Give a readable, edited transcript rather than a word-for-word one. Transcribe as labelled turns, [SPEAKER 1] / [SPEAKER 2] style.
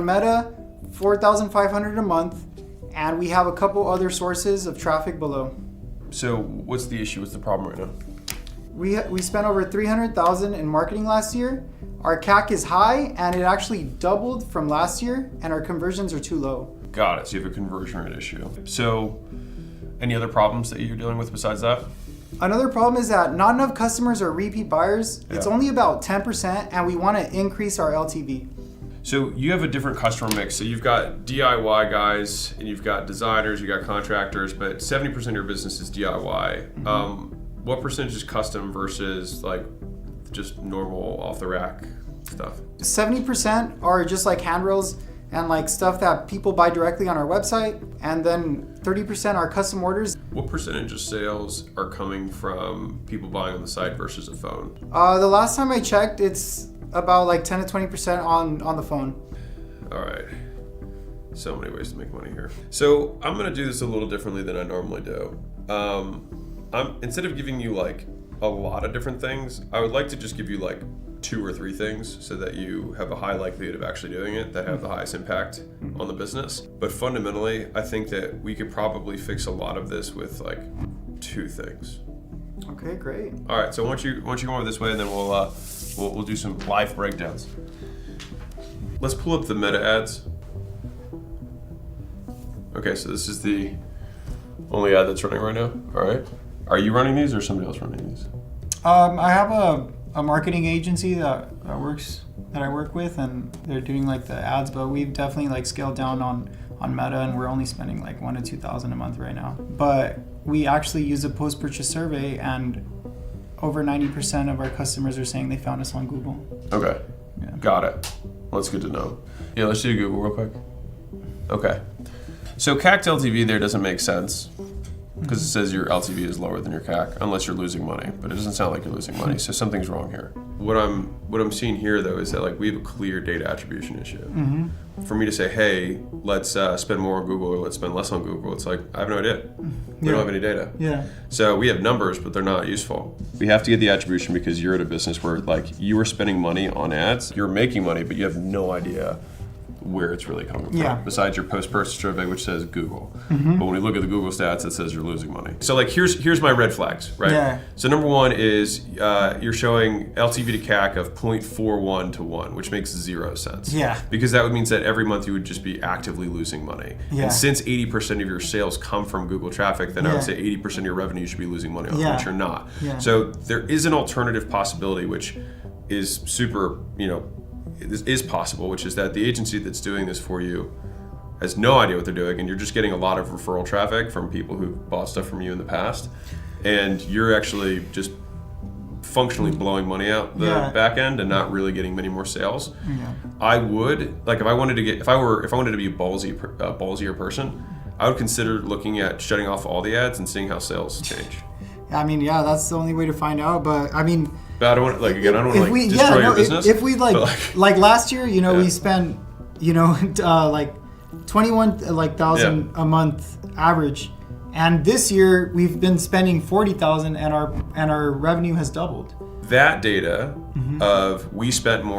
[SPEAKER 1] Meta, 4,500 a month, and we have a couple other sources of traffic below.
[SPEAKER 2] So what's the issue? What's the problem right now?
[SPEAKER 1] We spent over 300,000 in marketing last year. Our CAC is high, and it actually doubled from last year, and our conversions are too low.
[SPEAKER 2] Got it. So you have a conversion rate issue. So any other problems that you're dealing with besides that?
[SPEAKER 1] Another problem is that not enough customers are repeat buyers. It's only about 10%, and we want to increase our LTV.
[SPEAKER 2] So you have a different customer mix. So you've got DIY guys, and you've got designers, you've got contractors, but 70% of your business is DIY. Mm-hmm. What percentage is custom versus like just normal off the rack stuff?
[SPEAKER 1] 70% are just like handrails and like stuff that people buy directly on our website, and then 30% are custom orders.
[SPEAKER 2] What percentage of sales are coming from people buying on the site versus a phone?
[SPEAKER 1] The last time I checked, it's about like 10 to 20% on the phone.
[SPEAKER 2] All right. So many ways to make money here. So I'm gonna do this a little differently than I normally do. Instead of giving you like a lot of different things, I would like to just give you like 2 or 3 things so that you have a high likelihood of actually doing it that have the highest impact on the business. But fundamentally, I think that we could probably fix a lot of this with like 2 things.
[SPEAKER 1] Okay, great.
[SPEAKER 2] All right, so once you go over this way, and then we'll do some live breakdowns. Let's pull up the meta ads. Okay, so this is the only ad that's running right now. All right. Are you running these or is somebody else running these?
[SPEAKER 1] I have a marketing agency that I work with, and they're doing like the ads, but we've definitely like scaled down on Meta, and we're only spending like 1,000 to 2,000 a month right now. But we actually use a post-purchase survey, and over 90% of our customers are saying they found us on Google.
[SPEAKER 2] Okay. Yeah. Got it. Well, that's good to know. Yeah, let's do Google real quick. Okay. So CAC-to-LTV there doesn't make sense, because it says your LTV is lower than your CAC, unless you're losing money. But it doesn't sound like you're losing money, so something's wrong here. What I'm seeing here though is that like we have a clear data attribution issue. Mm-hmm. For me to say, hey, let's spend more on Google or let's spend less on Google, it's like I have no idea. We don't have any data.
[SPEAKER 1] Yeah.
[SPEAKER 2] So we have numbers, but they're not useful. We have to get the attribution because you're at a business where like you are spending money on ads, you're making money, but you have no idea where it's really coming from, besides your post-purchase survey, which says Google. Mm-hmm. But when we look at the Google stats, it says you're losing money. So like here's my red flags, right? Yeah. So number 1 is you're showing LTV to CAC of 0.41 to 1, which makes 0 sense.
[SPEAKER 1] Yeah.
[SPEAKER 2] Because that would mean that every month you would just be actively losing money. Yeah. And since 80% of your sales come from Google traffic, then I would say 80% of your revenue should be losing money on, which you're not. Yeah. So there is an alternative possibility, which is super, this is possible, which is that the agency that's doing this for you has no idea what they're doing, and you're just getting a lot of referral traffic from people who bought stuff from you in the past, and you're actually just functionally blowing money out the back end and not really getting many more sales. Yeah. I would like if I wanted to be a ballsier person, I would consider looking at shutting off all the ads and seeing how sales change.
[SPEAKER 1] I mean, that's the only way to find out. But I mean,
[SPEAKER 2] but I don't want to destroy your business.
[SPEAKER 1] If we like last year, we spent like 21,000 a month average, and this year we've been spending 40,000, and our revenue has doubled.
[SPEAKER 2] That data of we spent more